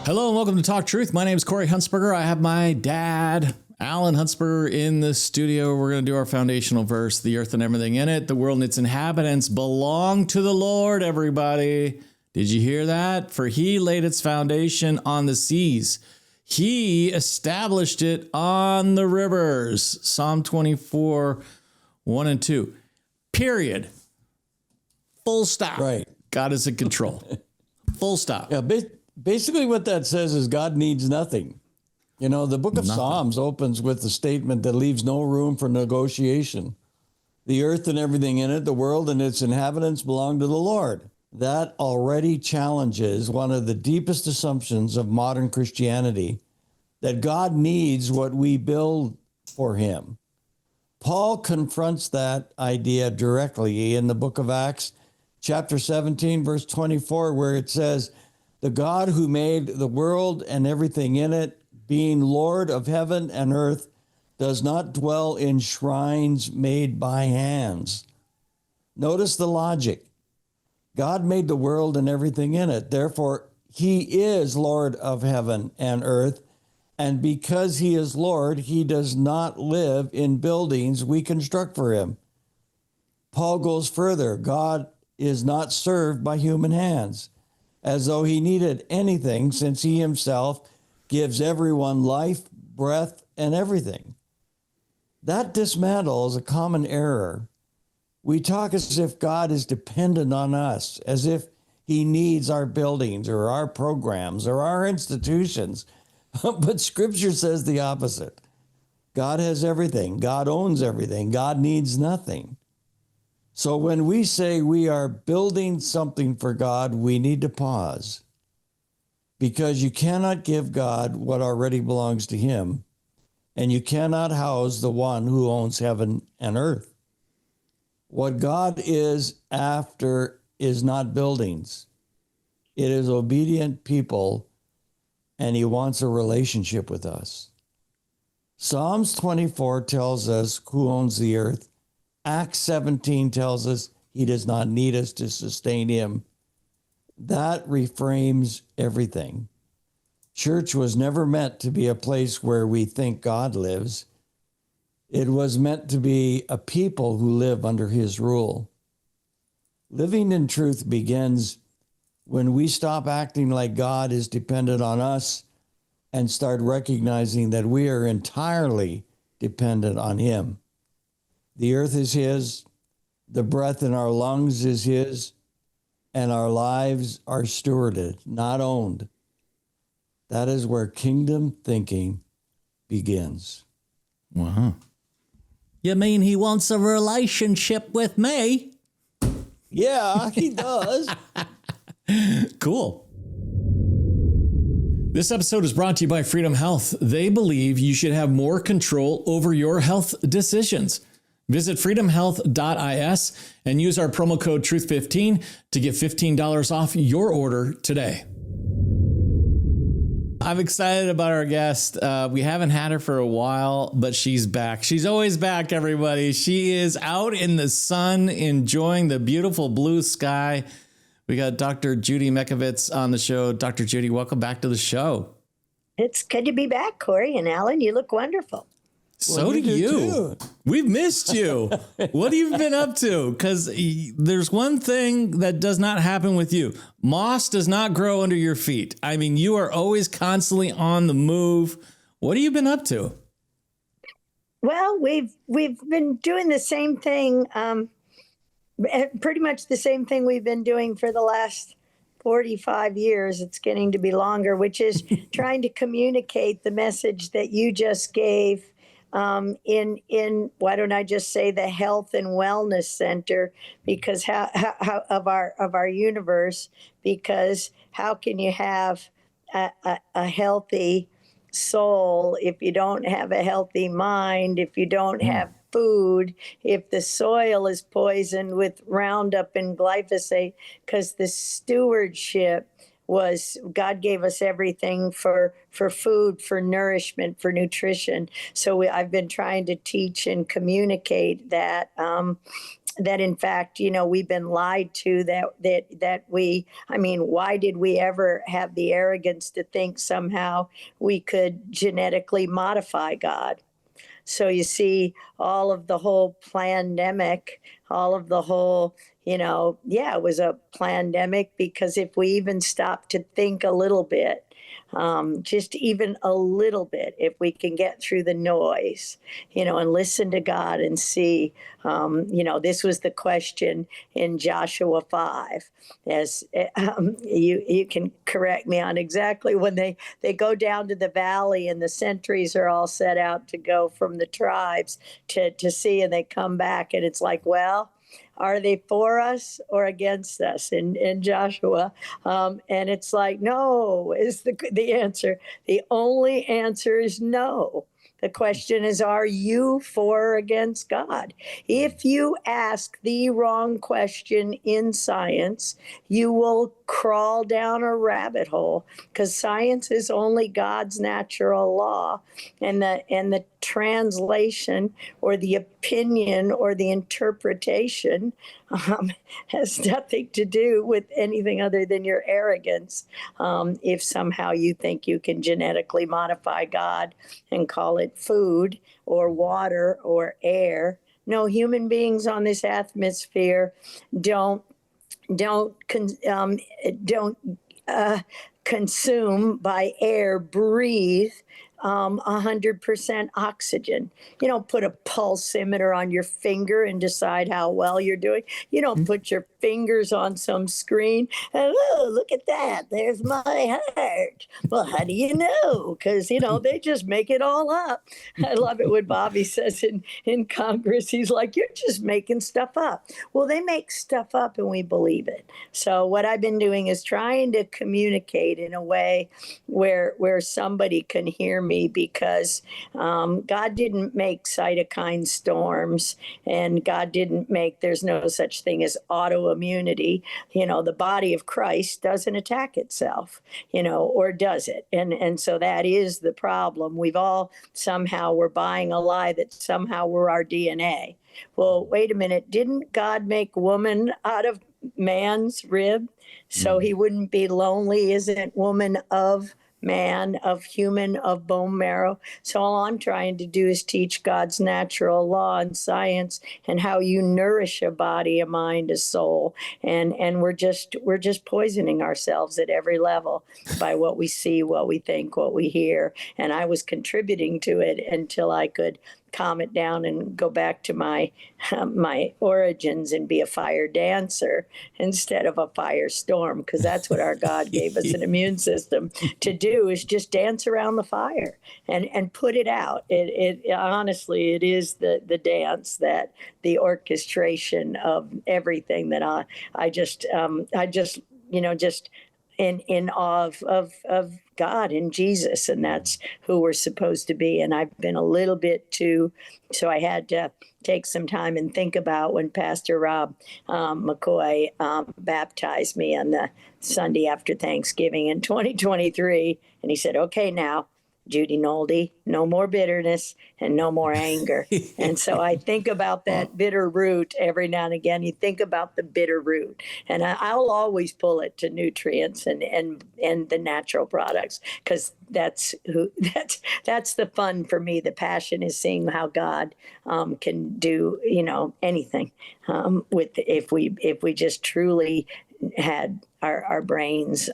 Hello and welcome to Talk Truth. My name is Corey Huntsberger. I have my dad, Alan Huntsberger, in the studio. We're going to do our foundational verse. The earth and everything in it, the world and its inhabitants belong to the Lord, everybody. Did you hear that? For he laid its foundation on the seas. He established it on the rivers. Psalm 24, 1 and 2. Period. Full stop. Right. God is in control. Full stop. Yeah, basically what that says is God needs nothing. You know, the book of Psalms opens with the statement that leaves no room for negotiation. The earth and everything in it, the world and its inhabitants belong to the Lord. That already challenges one of the deepest assumptions of modern Christianity, that God needs what we build for him. Paul confronts that idea directly in the book of Acts, chapter 17, verse 24, where it says, the God who made the world and everything in it, being Lord of heaven and earth, does not dwell in shrines made by hands. Notice the logic. God made the world and everything in it. Therefore, he is Lord of heaven and earth. And because he is Lord, he does not live in buildings we construct for him. Paul goes further. God is not served by human hands, as though he needed anything, since he himself gives everyone life, breath, and everything. That dismantles a common error. We talk as if God is dependent on us, as if he needs our buildings or our programs or our institutions. But Scripture says the opposite. God has everything. God owns everything. God needs nothing. So when we say we are building something for God, we need to pause, because you cannot give God what already belongs to him, and you cannot house the one who owns heaven and earth. What God is after is not buildings. It is obedient people, and he wants a relationship with us. Psalms 24 tells us who owns the earth. Acts 17 tells us he does not need us to sustain him. That reframes everything. Church was never meant to be a place where we think God lives. It was meant to be a people who live under his rule. Living in truth begins when we stop acting like God is dependent on us and start recognizing that we are entirely dependent on him. The earth is his, the breath in our lungs is his, and our lives are stewarded, not owned. That is where kingdom thinking begins. Wow. You mean he wants a relationship with me? Yeah, he does. Cool. This episode is brought to you by Freedom Health. They believe you should have more control over your health decisions. Visit freedomhealth.is and use our promo code TRUTH15 to get $15 off your order today. I'm excited about our guest. We haven't had her for a while, but she's back. She's always back, everybody. She is out in the sun, enjoying the beautiful blue sky. We got Dr. Judy Mikovits on the show. Dr. Judy, welcome back to the show. It's good to be back, Corey and Alan. You look wonderful. So do you. We've missed you. What have you been up to? Because there's one thing that does not happen with you. Moss does not grow under your feet. I mean, you are always constantly on the move. What have you been up to? Well, we've been doing the same thing, pretty much the same thing we've been doing for the last 45 years. It's getting to be longer, which is trying to communicate the message that you just gave in why don't I just say the Health and Wellness Center, because how of our universe, because how can you have a healthy soul if you don't have a healthy mind, if you don't have food, if the soil is poisoned with Roundup and glyphosate? Because the stewardship was God gave us everything for food, for nourishment, for nutrition. So I've been trying to teach and communicate that that in fact, we've been lied to, why did we ever have the arrogance to think somehow we could genetically modify God? So you see all of the whole pandemic, all of the whole, it was a pandemic because if we even stop to think a little bit, just even a little bit, if we can get through the noise, and listen to God and see, this was the question in Joshua 5. As you can correct me on exactly when they go down to the valley and the sentries are all set out to go from the tribes to see, and they come back and it's like, well, are they for us or against us in Joshua? And it's like, no, is the answer. The only answer is no. The question is, are you for or against God? If you ask the wrong question in science, you will crawl down a rabbit hole, because science is only God's natural law, and the translation or the opinion or the interpretation has nothing to do with anything other than your arrogance. If somehow you think you can genetically modify God and call it food or water or air. No, human beings on this atmosphere don't don't don't consume by air, breathe 100% oxygen. You don't put a pulsimeter on your finger and decide how well you're doing. You don't put your fingers on some screen and, oh, look at that, there's my heart. Well, how do you know? Because, they just make it all up. I love it when Bobby says in Congress, he's like, you're just making stuff up. Well, they make stuff up and we believe it. So what I've been doing is trying to communicate in a way where somebody can hear me, because God didn't make cytokine storms, and God didn't make, there's no such thing as autoimmunity. The body of Christ doesn't attack itself, or does it? And so that is the problem. We've all somehow, we're buying a lie that somehow we're our DNA. Well, wait a minute. Didn't God make woman out of man's rib so he wouldn't be lonely? Isn't woman of man, of human, of bone marrow? So all I'm trying to do is teach God's natural law and science and how you nourish a body, a mind, a soul. And we're just poisoning ourselves at every level by what we see, what we think, what we hear. And I was contributing to it until I could calm it down and go back to my origins and be a fire dancer instead of a firestorm, because that's what our God gave us an immune system to do, is just dance around the fire and put it out. It honestly, it is the dance, that the orchestration of everything that I just in awe of God and Jesus, and that's who we're supposed to be. And I've been a little bit too, so I had to take some time and think about when Pastor Rob McCoy baptized me on the Sunday after Thanksgiving in 2023, and he said, "Okay, now, Judy Nolde, no more bitterness and no more anger." And so I think about that bitter root every now and again. You think about the bitter root, and I'll always pull it to nutrients and the natural products, because that's the fun for me. The passion is seeing how God can do anything with, if we just truly had our brains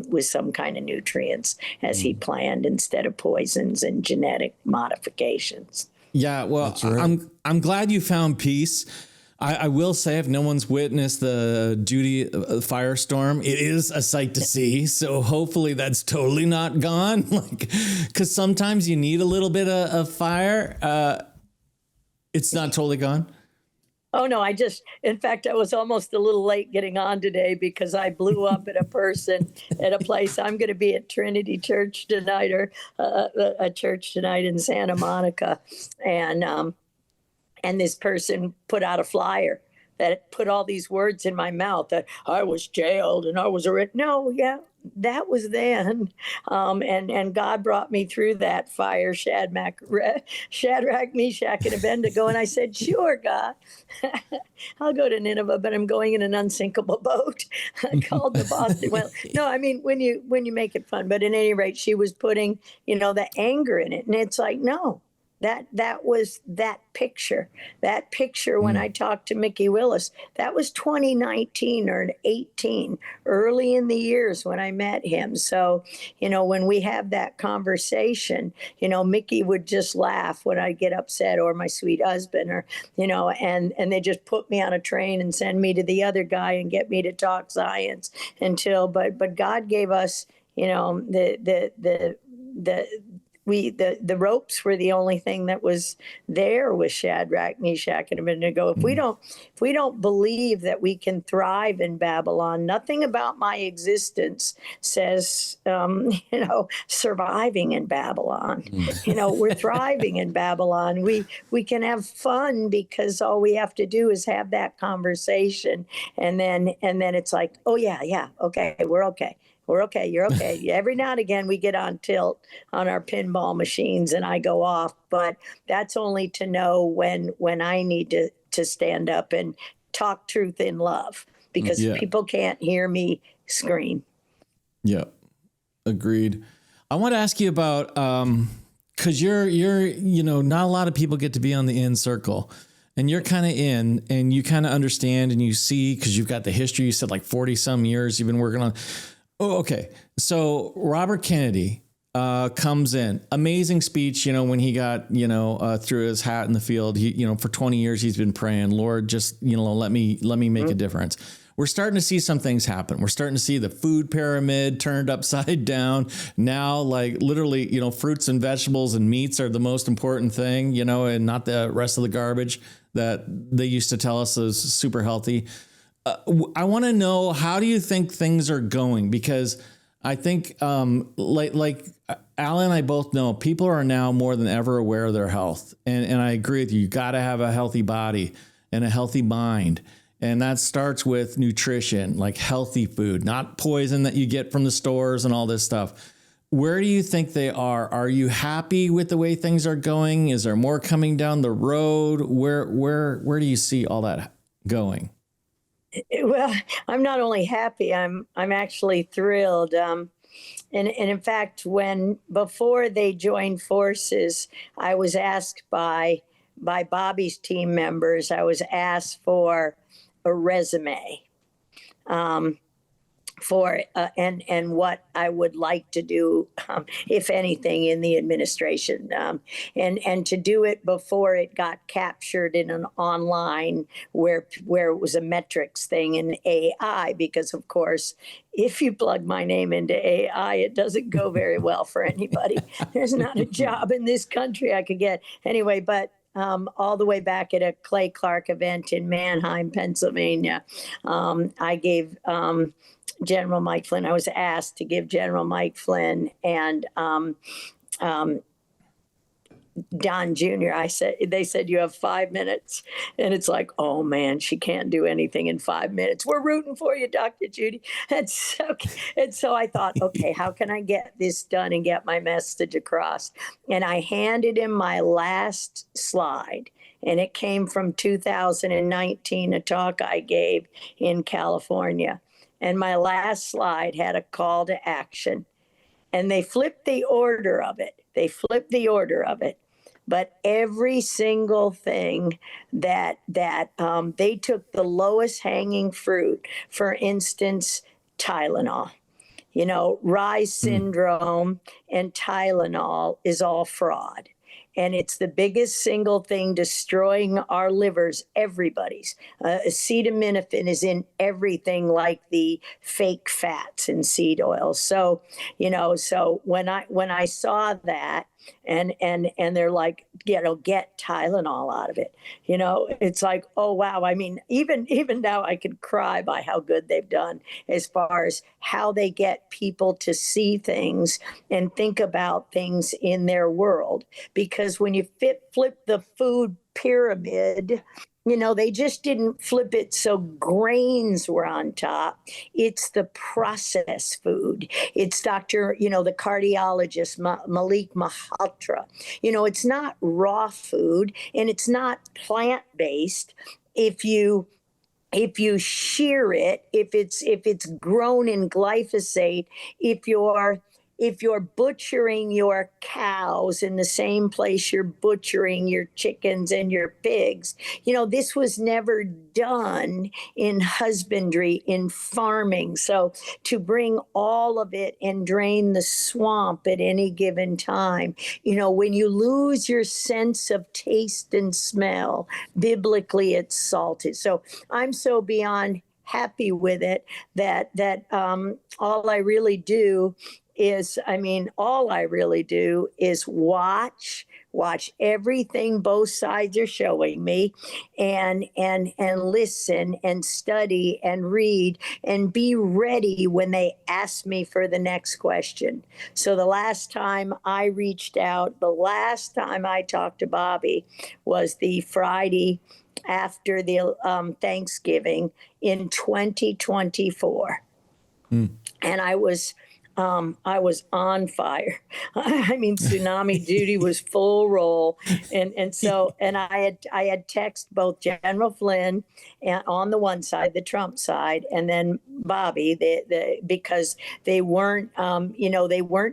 with some kind of nutrients as he planned, instead of poisons and genetic modifications. Yeah, well, right. I'm glad you found peace. I will say, if no one's witnessed the Judy firestorm, it is a sight to see. So hopefully that's totally not gone. Because sometimes you need a little bit of fire. It's not totally gone. Oh, no, in fact, I was almost a little late getting on today because I blew up at a person at a place. I'm going to be at Trinity Church tonight, or a church tonight in Santa Monica. And this person put out a flyer that put all these words in my mouth that I was jailed and I was arrested. No, yeah, that was then. And God brought me through that fire, Shadrach, Meshach, and Abednego. And I said, sure, God, I'll go to Nineveh, but I'm going in an unsinkable boat. I called the boss. Well, no, I mean, when you make it fun, but at any rate, she was putting, the anger in it. And it's like, no, that was that picture. That picture when I talked to Mickey Willis, that was 2019 or 18, early in the years when I met him. So, when we have that conversation, Mickey would just laugh when I get upset, or my sweet husband, or, and they just put me on a train and send me to the other guy and get me to talk science but God gave us, the ropes were the only thing that was there with Shadrach, Meshach, and Abednego. If we don't believe that we can thrive in Babylon, nothing about my existence says, surviving in Babylon. We're thriving in Babylon. We can have fun because all we have to do is have that conversation, and then it's like, oh yeah, okay, we're okay. We're okay. You're okay. Every now and again, we get on tilt on our pinball machines and I go off, but that's only to know when I need to stand up and talk truth in love, because people can't hear me scream. Yeah, agreed. I want to ask you about, cause you're, not a lot of people get to be on the in circle. And you're kind of in, and you kind of understand, and you see, because you've got the history. You said like 40 some years you've been working on. Oh, okay. So Robert Kennedy comes in, amazing speech. When he got threw his hat in the field, he for 20 years he's been praying, Lord, just let me make a difference. We're starting to see some things happen. We're starting to see the food pyramid turned upside down. Now, like literally, fruits and vegetables and meats are the most important thing, and not the rest of the garbage that they used to tell us is super healthy. I want to know, how do you think things are going? Because I think like Al and I both know, people are now more than ever aware of their health. And I agree with you. You got to have a healthy body and a healthy mind. And that starts with nutrition, like healthy food, not poison that you get from the stores and all this stuff. Where do you think they are? Are you happy with the way things are going? Is there more coming down the road? Where do you see all that going? Well, I'm not only happy, I'm actually thrilled. And in fact, before they joined forces, I was asked by Bobby's team members, I was asked for a resume. And what I would like to do, if anything, in the administration, and to do it before it got captured in an online where it was a metrics thing in AI, because of course, if you plug my name into AI, it doesn't go very well for anybody. There's not a job in this country I could get anyway, but. All the way back at a Clay Clark event in Manheim, Pennsylvania, I gave General Mike Flynn. I was asked to give General Mike Flynn and Don Jr. They said you have 5 minutes, and it's like, oh man, she can't do anything in 5 minutes. We're rooting for you, Dr. Judy. And so I thought, okay, how can I get this done and get my message across? And I handed him my last slide, and it came from 2019, a talk I gave in California. And my last slide had a call to action, and they flipped the order of it. But every single thing that they took the lowest hanging fruit, for instance, Tylenol. Rye syndrome and Tylenol is all fraud. And it's the biggest single thing destroying our livers, everybody's. Acetaminophen is in everything, like the fake fats in seed oils. So, so when I saw that, and they're like, get Tylenol out of it. It's like, oh wow. I mean, even now I could cry by how good they've done as far as how they get people to see things and think about things in their world. Because when you flip the food pyramid, they just didn't flip it so grains were on top. It's the processed food. It's the cardiologist, Malik Malhotra. It's not raw food and it's not plant based. If you shear it, if it's grown in glyphosate, if you're butchering your cows in the same place you're butchering your chickens and your pigs, this was never done in husbandry, in farming. So to bring all of it and drain the swamp at any given time, when you lose your sense of taste and smell, biblically it's salted. So I'm so beyond happy with it that all I really do is watch everything both sides are showing me, and listen and study and read and be ready when they ask me for the next question. So the last time I talked to Bobby was the Friday after the Thanksgiving in 2024. And I was on fire. I mean, tsunami duty was full roll, and I had texted both General Flynn and on the one side, the Trump side, and then Bobby, because they weren't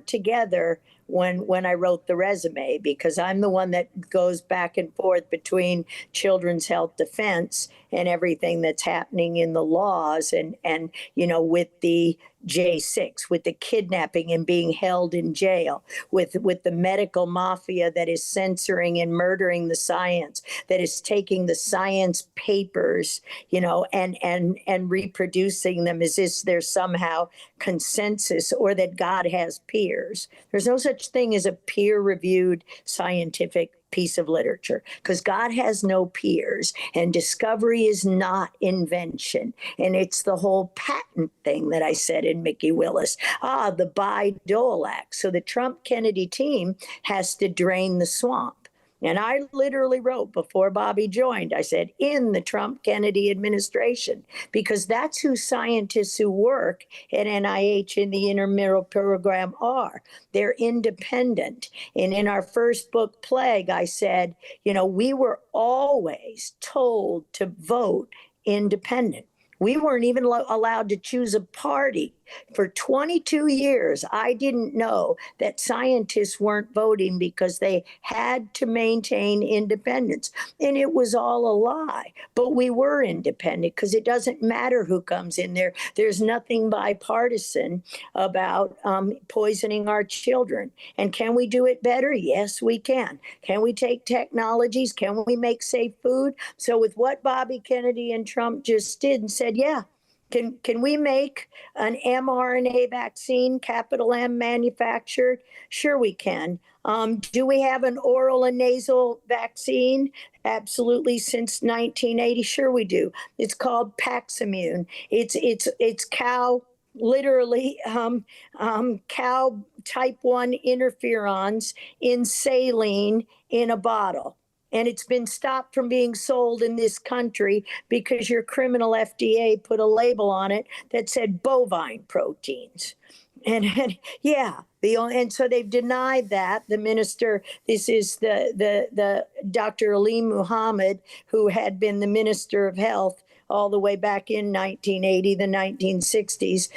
together when I wrote the resume, because I'm the one that goes back and forth between Children's Health Defense and everything that's happening in the laws, and with the J6, with the kidnapping and being held in jail, with the medical mafia that is censoring and murdering the science, that is taking the science papers, and reproducing them as if there's somehow consensus, or that God has peers. There's no such thing as a peer-reviewed scientific piece of literature, because God has no peers, and discovery is not invention. And it's the whole patent thing that I said in Mickey Willis. The Bayh-Dole Act. So the Trump-Kennedy team has to drain the swamp. And I literally wrote before Bobby joined, I said, in the Trump-Kennedy administration, because that's who scientists who work at NIH in the intramural program are. They're independent. And in our first book, Plague, I said, we were always told to vote independent. We weren't even allowed to choose a party. For 22 years, I didn't know that scientists weren't voting because they had to maintain independence. And it was all a lie. But we were independent because it doesn't matter who comes in there. There's nothing bipartisan about poisoning our children. And can we do it better? Yes, we can. Can we take technologies? Can we make safe food? So with what Bobby Kennedy and Trump just did and said, yeah, can we make an mRNA vaccine, capital M, manufactured? Sure we can. Do we have an oral and nasal vaccine? Absolutely, since 1980. Sure we do. It's called Paximune. It's cow, literally cow type 1 interferons in saline in a bottle. And it's been stopped from being sold in this country because your criminal FDA put a label on it that said bovine proteins. And so they've denied that. The minister, this is the Dr. Ali Muhammad, who had been the minister of health all the way back in 1980, the 1960s,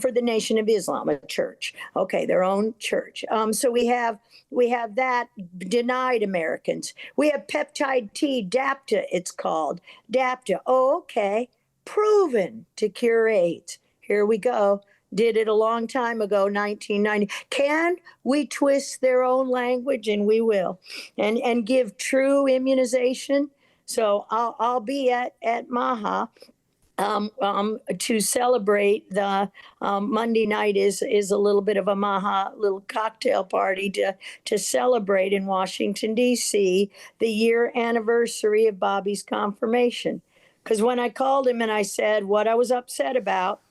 for the Nation of Islam, a church. Okay, their own church. So we have that denied Americans. We have peptide T, DAPTA, it's called. DAPTA, okay, proven to cure AIDS. Here we go. Did it a long time ago, 1990. Can we twist their own language? And we will. And give true immunization. So I'll be at Maha to celebrate the Monday night is a little bit of a Maha little cocktail party to celebrate in Washington, D.C., the year anniversary of Bobby's confirmation. Because when I called him and I said what I was upset about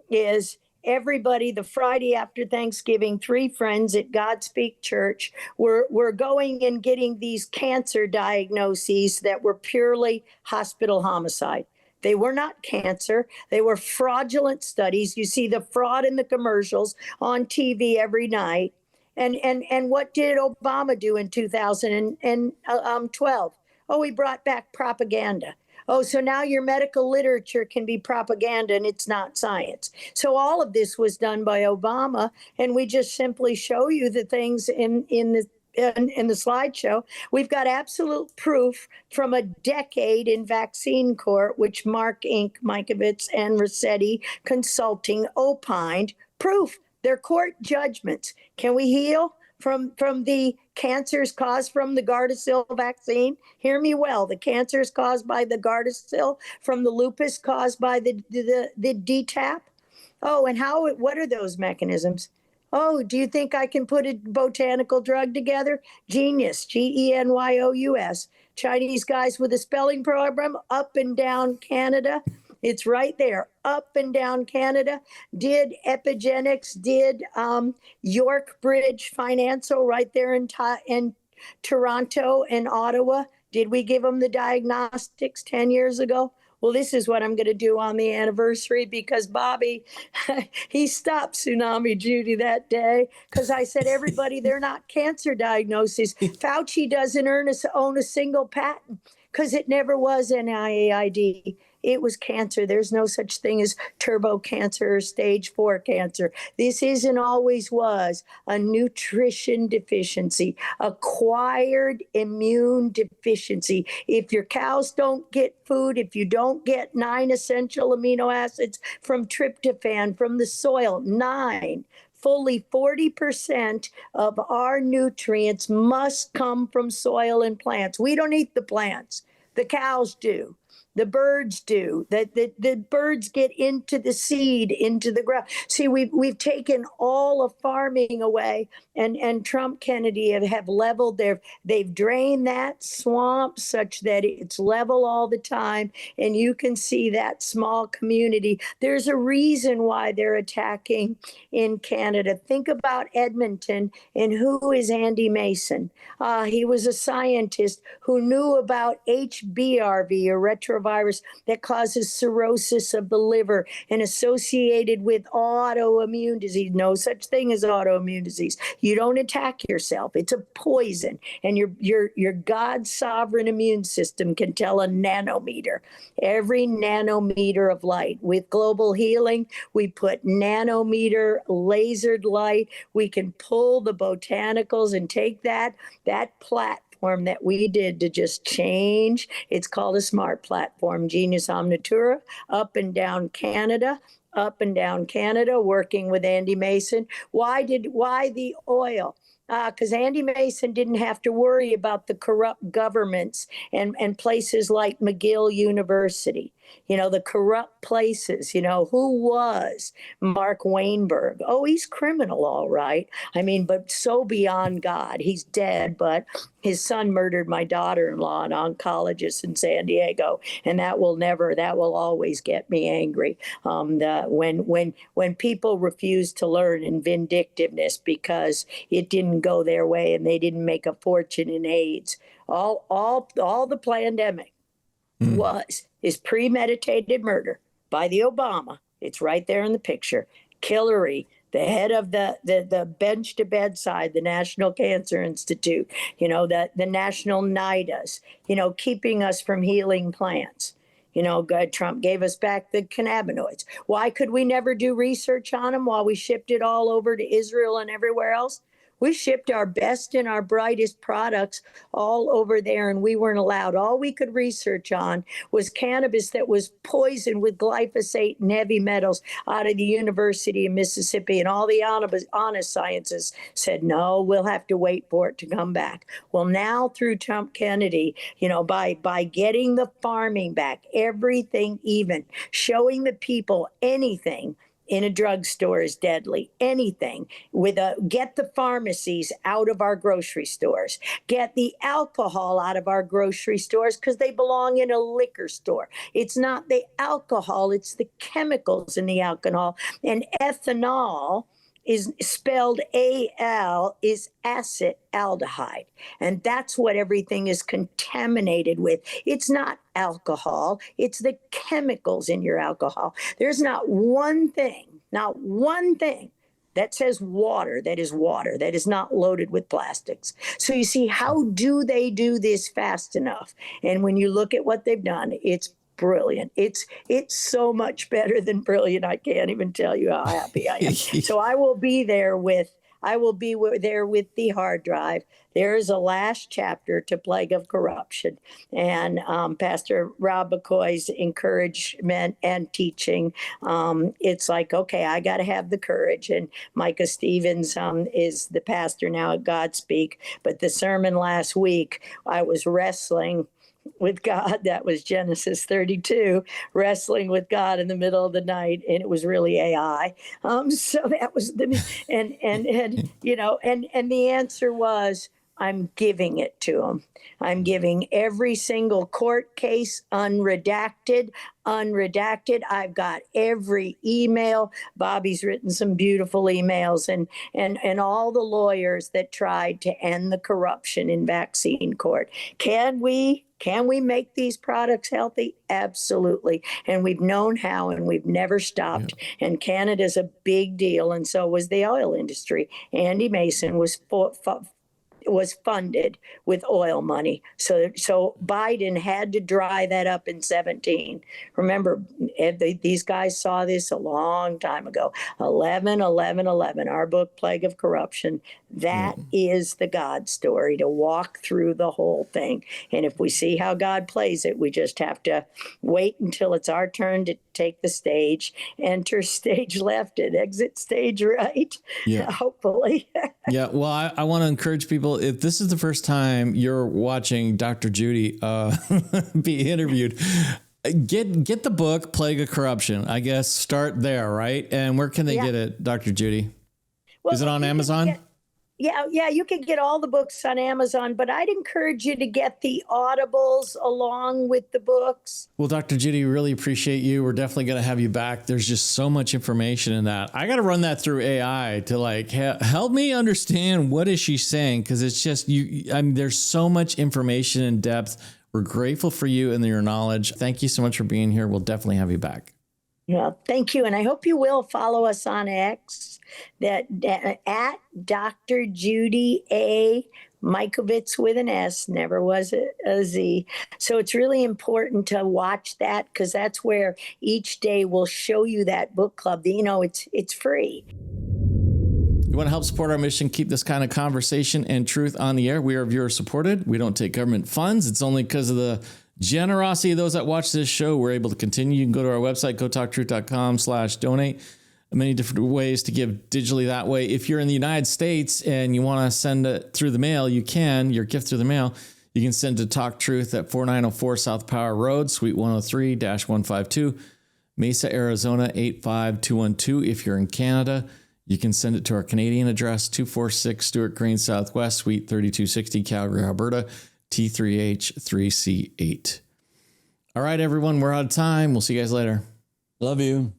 is everybody, the Friday after Thanksgiving, 3 friends at Godspeak Church were going and getting these cancer diagnoses that were purely hospital homicide. They were not cancer. They were fraudulent studies. You see the fraud in the commercials on TV every night. And what did Obama do in 2012? Oh, he brought back propaganda. Oh, so now your medical literature can be propaganda and it's not science. So all of this was done by Obama, and we just simply show you the things in the slideshow. We've got absolute proof from a decade in vaccine court, which Mark Inc., Mikovits, and Rossetti Consulting opined. Proof. They're court judgments. Can we heal from the cancers caused from the Gardasil vaccine? Hear me well. The cancers caused by the Gardasil, from the lupus caused by the DTaP. Oh, and what are those mechanisms? Oh, do you think I can put a botanical drug together? Genius, Genyous. Chinese guys with a spelling program, up and down Canada. It's right there, up and down Canada. Did Epigenics, did York Bridge Financial right there in Toronto and Ottawa. Did we give them the diagnostics 10 years ago? Well, this is what I'm going to do on the anniversary, because Bobby, he stopped Tsunami Judy that day, because I said, everybody, they're not cancer diagnoses. Fauci doesn't own a single patent because it never was NIAID. It was cancer. There's no such thing as turbo cancer or stage 4 cancer. This is and always was a nutrition deficiency, acquired immune deficiency. If your cows don't get food, if you don't get 9 essential amino acids from tryptophan from the soil, 9, fully 40% of our nutrients must come from soil and plants. We don't eat the plants. The cows do. The birds do. The birds get into the seed, into the ground. See, we've taken all of farming away, and Trump, Kennedy have leveled they've drained that swamp such that it's level all the time, and you can see that small community. There's a reason why they're attacking in Canada. Think about Edmonton, and who is Andy Mason? He was a scientist who knew about HBRV, or retrovirus, that causes cirrhosis of the liver and associated with autoimmune disease. No such thing as autoimmune disease. You don't attack yourself. It's a poison. And your God sovereign immune system can tell a nanometer, every nanometer of light. With global healing, we put nanometer lasered light. We can pull the botanicals and take that platform that we did to just change. It's called a smart platform, Genius Omnitura, up and down Canada, working with Andy Mason. Why the oil? Because Andy Mason didn't have to worry about the corrupt governments and places like McGill University. The corrupt places. Who was Mark Weinberg? Oh, he's criminal, all right. I mean, but so beyond God. He's dead, but his son murdered my daughter-in-law, an oncologist in San Diego, and that will always get me angry. When people refuse to learn, in vindictiveness because it didn't go their way and they didn't make a fortune in AIDS. All the pandemic is premeditated murder by the Obama. It's right there in the picture. Hillary, the head of the bench to bedside, the National Cancer Institute, the national NIDAs, keeping us from healing plants. Trump gave us back the cannabinoids. Why could we never do research on them while we shipped it all over to Israel and everywhere else? We shipped our best and our brightest products all over there, and we weren't allowed. All we could research on was cannabis that was poisoned with glyphosate and heavy metals out of the University of Mississippi. And all the honest scientists said, no, we'll have to wait for it to come back. Well, now through Trump Kennedy, by getting the farming back, everything even, showing the people anything in a drugstore is deadly. Anything get the pharmacies out of our grocery stores, get the alcohol out of our grocery stores because they belong in a liquor store. It's not the alcohol, it's the chemicals in the alcohol. And ethanol is spelled AL, is acetaldehyde. And that's what everything is contaminated with. It's not alcohol, it's the chemicals in your alcohol. There's not one thing that says water that is not loaded with plastics. So you see, how do they do this fast enough? And when you look at what they've done, it's brilliant. It's so much better than brilliant. I can't even tell you how happy I am. So I will be there with the hard drive. There is a last chapter to Plague of Corruption, and Pastor Rob McCoy's encouragement and teaching. It's like, okay, I got to have the courage. And Micah Stevens is the pastor now at Godspeak. But the sermon last week, I was wrestling with God. That was Genesis 32, wrestling with God in the middle of the night, and it was really AI. So that was and the answer was, I'm giving it to him. I'm giving every single court case unredacted. I've got every email. Bobby's written some beautiful emails, and all the lawyers that tried to end the corruption in vaccine court. Can we make these products healthy? Absolutely. And we've known how, and we've never stopped. Yeah. And Canada's a big deal, and so was the oil industry. Andy Mason was funded with oil money. So Biden had to dry that up in 2017. Remember, these guys saw this a long time ago. 11/11/11, our book, Plague of Corruption. That is the God story, to walk through the whole thing. And if we see how God plays it, we just have to wait until it's our turn to take the stage, enter stage left and exit stage right. Yeah. Hopefully. Yeah. Well, I want to encourage people, if this is the first time you're watching Dr. Judy be interviewed, get the book, Plague of Corruption. I guess start there, right? And where can they get it, Dr. Judy? Well, is it on Amazon? Yeah, you can get all the books on Amazon, but I'd encourage you to get the Audibles along with the books. Well, Dr. Judy, really appreciate you. We're definitely going to have you back. There's just so much information in that. I got to run that through AI to help me understand what is she saying, because it's just there's so much information in depth. We're grateful for you and your knowledge. Thank you so much for being here. We'll definitely have you back. Yeah, thank you. And I hope you will follow us on X, that at Dr. Judy A. Mikovits with an S, never was a Z. So it's really important to watch that, because that's where each day we'll show you that book club. It's free. You want to help support our mission, keep this kind of conversation and truth on the air? We are viewer supported. We don't take government funds. It's only because of the generosity of those that watch this show we're able to continue. You can go to our website, gotalktruth.com/donate. Many different ways to give digitally that way. If you're in the United States and you want to send it through the mail, you can. Your gift through the mail, you can send to Talk Truth at 4904 South Power Road, Suite 103-152, Mesa, Arizona 85212. If you're in Canada, you can send it to our Canadian address, 246 Stuart Green Southwest, Suite 3260, Calgary, Alberta, T3H3C8. All right, everyone, we're out of time. We'll see you guys later. Love you.